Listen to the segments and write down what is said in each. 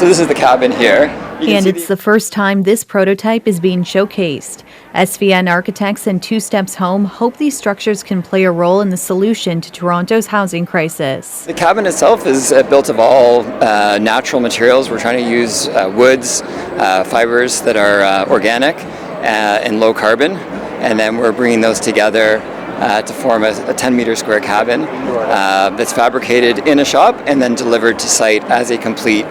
So this is the cabin here. And it's the first time this prototype is being showcased. SVN Architects and Two Steps Home hope these structures can play a role in the solution to Toronto's housing crisis. The cabin itself is built of all natural materials. We're trying to use woods, fibers that are organic and low carbon, and then we're bringing those together to form a 10-meter square cabin that's fabricated in a shop and then delivered to site as a complete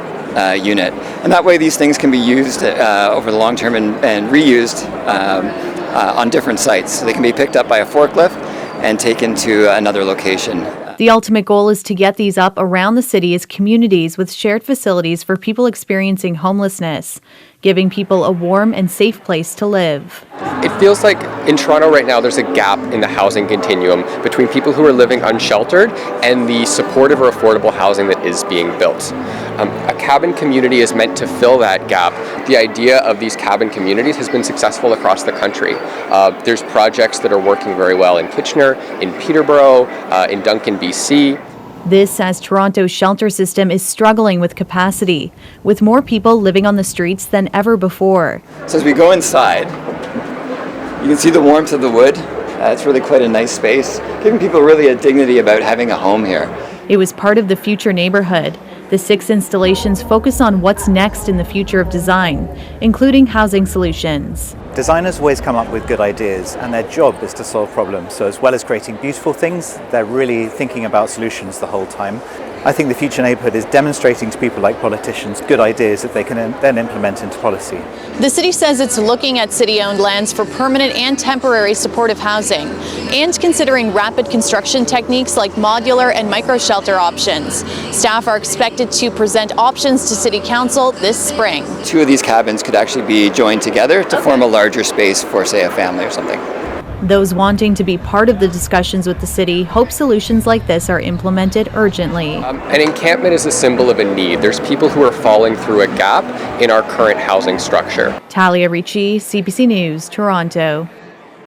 unit. And that way these things can be used over the long term and reused on different sites. So they can be picked up by a forklift and taken to another location. The ultimate goal is to get these up around the city as communities with shared facilities for people experiencing homelessness, giving people a warm and safe place to live. It feels like in Toronto right now there's a gap in the housing continuum between people who are living unsheltered and the supportive or affordable housing that is being built. A cabin community is meant to fill that gap. The idea of these cabin communities has been successful across the country. There's projects that are working very well in Kitchener, in Peterborough, in Duncan, BC. This as Toronto's shelter system is struggling with capacity, with more people living on the streets than ever before. So as we go inside, you can see the warmth of the wood. It's really quite a nice space, giving people really a dignity about having a home here. It was part of the future neighborhood. The 6 installations focus on what's next in the future of design, including housing solutions. Designers always come up with good ideas, and their job is to solve problems. So as well as creating beautiful things, they're really thinking about solutions the whole time. I think the future neighborhood is demonstrating to people like politicians good ideas that they can then implement into policy. The city says it's looking at city-owned lands for permanent and temporary supportive housing and considering rapid construction techniques like modular and micro-shelter options. Staff are expected to present options to City Council this spring. 2 of these cabins could actually be joined together to form a larger space for, say, a family or something. Those wanting to be part of the discussions with the city hope solutions like this are implemented urgently. An encampment is a symbol of a need. There's people who are falling through a gap in our current housing structure. Talia, Ricci, CBC News, Toronto.